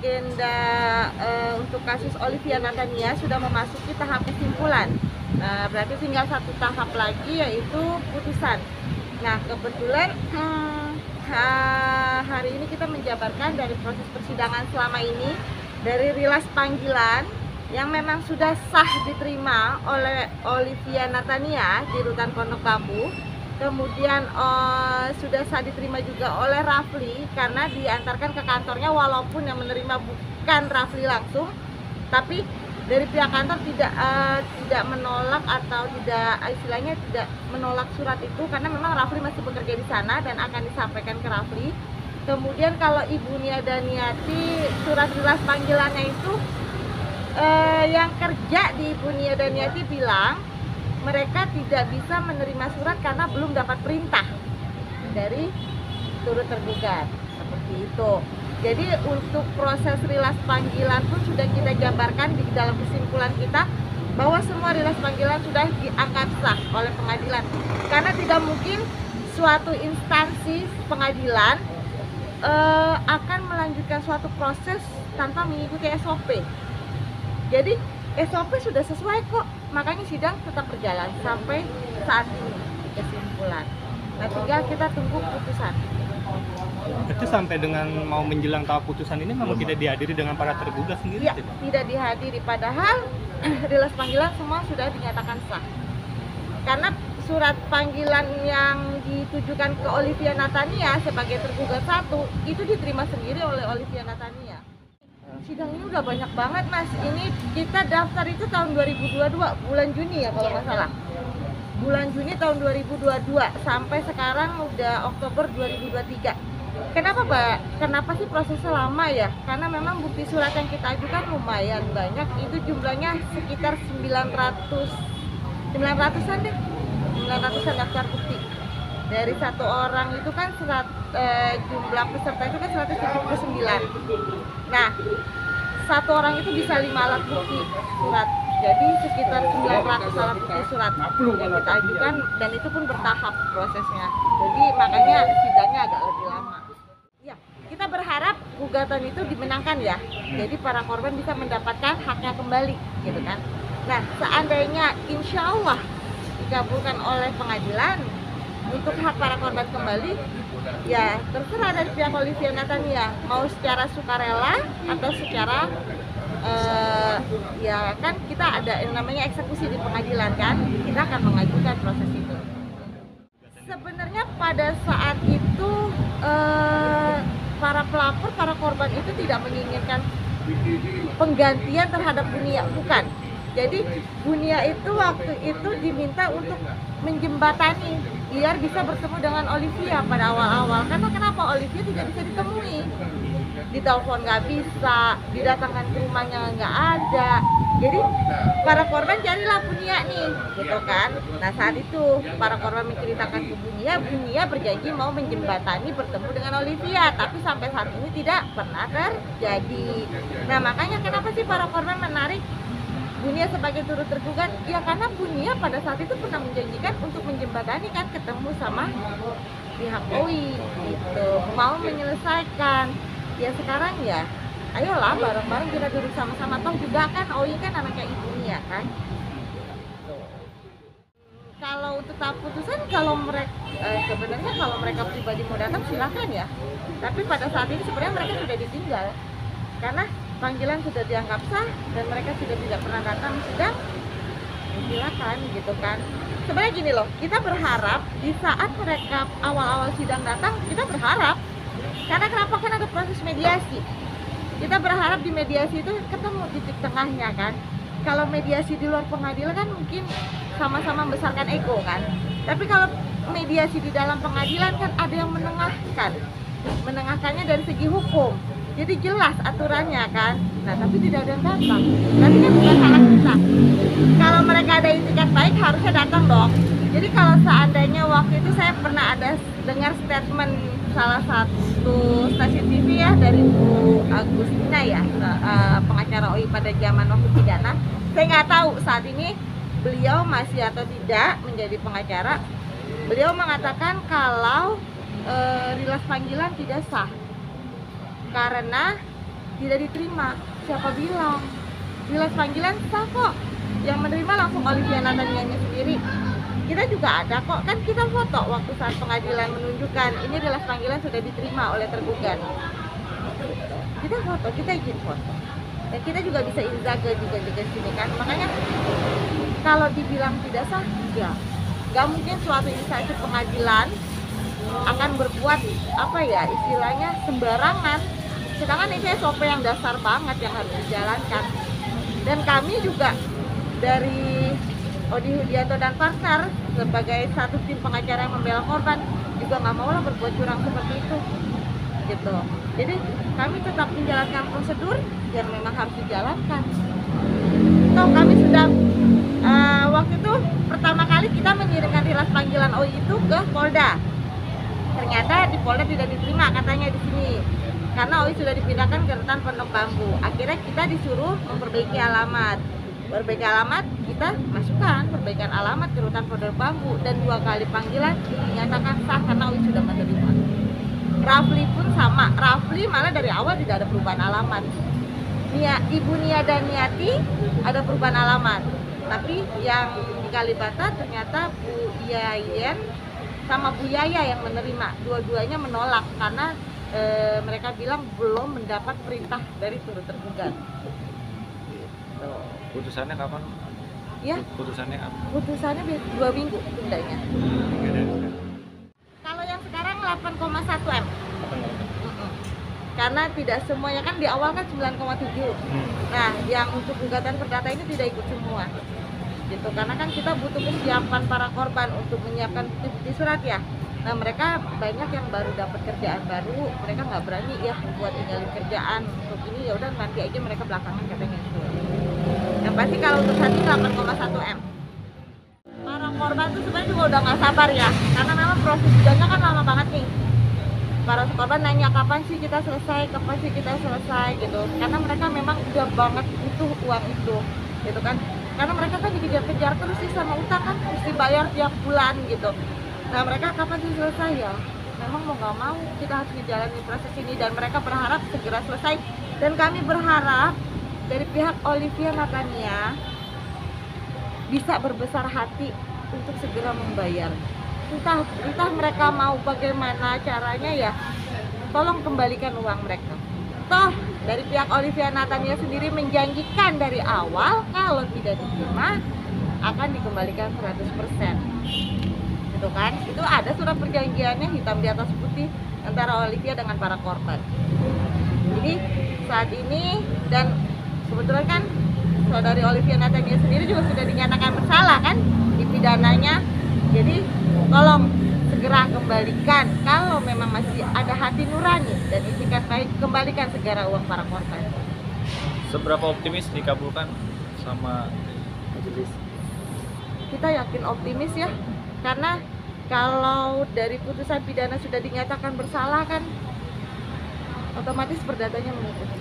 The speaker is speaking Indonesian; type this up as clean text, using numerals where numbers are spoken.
agenda untuk kasus Olivia Natania sudah memasuki tahap kesimpulan. Nah, berarti tinggal satu tahap lagi, yaitu putusan. Nah, kebetulan hari ini kita menjabarkan dari proses persidangan selama ini, dari rilas panggilan yang memang sudah sah diterima oleh Olivia Natania di Rutan Pondok Bambu. Kemudian sudah sah diterima juga oleh Rafli karena diantarkan ke kantornya, walaupun yang menerima bukan Rafli langsung, tapi dari pihak kantor tidak menolak atau istilahnya tidak menolak surat itu karena memang Rafli masih bekerja di sana dan akan disampaikan ke Rafli. Kemudian kalau Ibu Nia Daniati, surat rilas panggilannya itu yang kerja di Ibu Nia Daniati bilang mereka tidak bisa menerima surat karena belum dapat perintah dari turut tergugat, seperti itu. Jadi untuk proses rilas panggilan pun sudah kita jabarkan di dalam kesimpulan kita bahwa semua rilas panggilan sudah dianggap sah oleh pengadilan. Karena tidak mungkin suatu instansi pengadilan akan melanjutkan suatu proses tanpa mengikuti SOP. Jadi SOP sudah sesuai kok, makanya sidang tetap berjalan sampai saat ini kesimpulan. Nah, tinggal kita tunggu putusan. Itu sampai dengan mau menjelang tahap putusan ini memang tidak dihadiri dengan para tergugat sendiri? Ya, tidak dihadiri, padahal rilas panggilan semua sudah dinyatakan sah. Karena surat panggilan yang ditujukan ke Olivia Natania sebagai tergugat 1 itu diterima sendiri oleh Olivia Natania. Sidang ini udah banyak banget, Mas. Ini kita daftar itu tahun 2022, bulan Juni ya kalau nggak salah. Bulan Juni tahun 2022 sampai sekarang udah Oktober 2023. Kenapa, Mbak? Kenapa sih prosesnya lama ya? Karena memang bukti surat yang kita ajukan lumayan banyak. Itu jumlahnya sekitar 900-an deh. 900-an daftar bukti. Dari satu orang itu kan jumlah peserta itu kan 179. Nah, satu orang itu bisa 5 alat bukti surat. Jadi sekitar 900 alat bukti surat yang kita ajukan, dan itu pun bertahap prosesnya. Jadi makanya sidangnya agak lebih lama. Ya, kita berharap gugatan itu dimenangkan ya. Jadi para korban bisa mendapatkan haknya kembali, gitu kan. Nah, seandainya insya Allah dikabulkan oleh pengadilan untuk hak para korban kembali, ya terserah dari pihak Olivia Natania mau secara sukarela atau secara ya kan kita ada yang namanya eksekusi di pengadilan kan, kita akan mengajukan proses itu. Sebenarnya pada saat itu para pelapor, para korban itu tidak menginginkan penggantian terhadap Bunia, bukan. Jadi Bunia itu waktu itu diminta untuk menjembatani biar bisa bertemu dengan Olivia pada awal-awal. Karena kenapa Olivia tidak bisa ditemui? Ditelepon nggak bisa, didatangkan ke rumahnya nggak ada. Jadi para korban carilah Bunia nih, gitu kan. Nah saat itu para korban menceritakan ke Bunia, Bunia berjanji mau menjembatani bertemu dengan Olivia, tapi sampai saat ini tidak pernah terjadi. Nah makanya kenapa sih para korban menarik Bunia sebagai turut tergugat? Ya karena Bunia pada saat itu pernah menjanjikan untuk menjembatani kan, ketemu sama pihak OI gitu, mau menyelesaikan. Ya sekarang ya ayolah bareng-bareng kita duduk sama-sama, toh juga kan OI kan anaknya ibunya kan. Kalau untuk tahap putusan, kalau mereka sebenarnya kalau mereka pribadi mau datang silakan ya, tapi pada saat ini sebenarnya mereka sudah ditinggal karena panggilan sudah dianggap sah dan mereka sudah tidak pernah datang sidang, silakan gitu kan. Sebenarnya gini loh, kita berharap di saat mereka awal-awal sidang datang, kita berharap karena kenapa, kan ada proses mediasi. Kita berharap di mediasi itu ketemu titik tengahnya kan. Kalau mediasi di luar pengadilan kan mungkin sama-sama membesarkan ego kan. Tapi kalau mediasi di dalam pengadilan kan ada yang menengahkan. Menengahkannya dari segi hukum. Jadi jelas aturannya kan. Nah tapi tidak ada yang datang. Berarti kan bukan salah kita. Kalau mereka ada itikat baik harusnya datang dong. Jadi kalau seandainya waktu itu saya pernah ada dengar statement salah satu stasiun TV ya dari Bu Agustina ya, pengacara OI pada zaman waktu pidana. Saya nggak tahu saat ini beliau masih atau tidak menjadi pengacara. Beliau mengatakan kalau rilas panggilan tidak sah karena tidak diterima. Siapa bilang? Rilas panggilan sah kok. Yang menerima langsung Olivia Natanianya sendiri. Kita juga ada kok, kan kita foto waktu saat pengadilan menunjukkan ini rilas panggilan sudah diterima oleh tergugat. Kita foto, kita izin foto. Dan kita juga bisa inzaga juga di sini kan. Makanya kalau dibilang tidak sah, ya nggak mungkin suatu instansi pengadilan akan berbuat apa ya istilahnya sembarangan. Sedangkan ini SOP yang dasar banget yang harus dijalankan. Dan kami juga dari Odi Hudianto dan partner sebagai satu tim pengacara yang membela korban juga nggak mau lah berbuat curang seperti itu, gitu. Jadi kami tetap menjalankan prosedur yang memang harus dijalankan. Toh kami sudah waktu itu pertama kali kita mengirimkan rilas panggilan OI itu ke Polda. Ternyata di Polda tidak diterima katanya di sini karena OI sudah dipindahkan ke rutan Pondok Bambu. Akhirnya kita disuruh memperbaiki alamat. Perbaiki alamat kita masukkan perbaikan alamat ke rutan Pondok Bambu dan 2 kali panggilan dinyatakan sah karena OI sudah menerima. Rafli pun sama. Rafli malah dari awal tidak ada perubahan alamat. Ibu Nia dan Niati ada perubahan alamat. Tapi yang di Kalibata ternyata Bu Yayen sama Bu Yaya yang menerima. Dua-duanya menolak karena mereka bilang belum mendapat perintah dari turut tergugat. Putusannya kapan? Ya, Putusannya apa? putusannya 2 minggu tundanya. Kalau yang sekarang 8,1 M. Karena tidak semuanya kan di awal kan 9,7. Nah, yang untuk gugatan perdata ini tidak ikut semua. Gitu. Karena kan kita butuh kesiapan para korban untuk menyiapkan bukti surat ya. Nah, mereka banyak yang baru dapat kerjaan baru, mereka nggak berani ya buat tinggalin kerjaan untuk ini, ya udah nanti aja mereka belakangan katanya itu. Yang pasti kalau untuk saat ini 8,1 M. Para korban tuh sebenarnya juga udah nggak sabar ya, karena memang proses sidangnya kan lama banget nih. Para korban nanya kapan sih kita selesai, gitu. Karena mereka memang udah banget butuh uang itu, gitu kan. Karena mereka kan dikejar-kejar terus sih sama utang kan, mesti bayar tiap bulan gitu. Nah mereka kapan sih selesai ya? Memang mau nggak mau kita harus menjalani proses ini dan mereka berharap segera selesai. Dan kami berharap dari pihak Olivia Natania bisa berbesar hati untuk segera membayar. Entah mereka mau bagaimana caranya ya, tolong kembalikan uang mereka. Toh dari pihak Olivia Natania sendiri menjanjikan dari awal kalau tidak diterima akan dikembalikan 100%. Gitu kan? Itu ada surat perjanjiannya hitam di atas putih antara Olivia dengan para korban. Jadi saat ini dan kebetulan kan saudari Olivia Natania sendiri juga sudah dinyatakan bersalah kan di pidananya. Jadi tolong segera kembalikan kalau memang masih ada hati nurani dan itikat baik, kembalikan segera uang para korban. Seberapa optimis dikabulkan sama majelis? Kita yakin optimis ya, karena kalau dari putusan pidana sudah dinyatakan bersalah kan otomatis perdatanya mengikuti.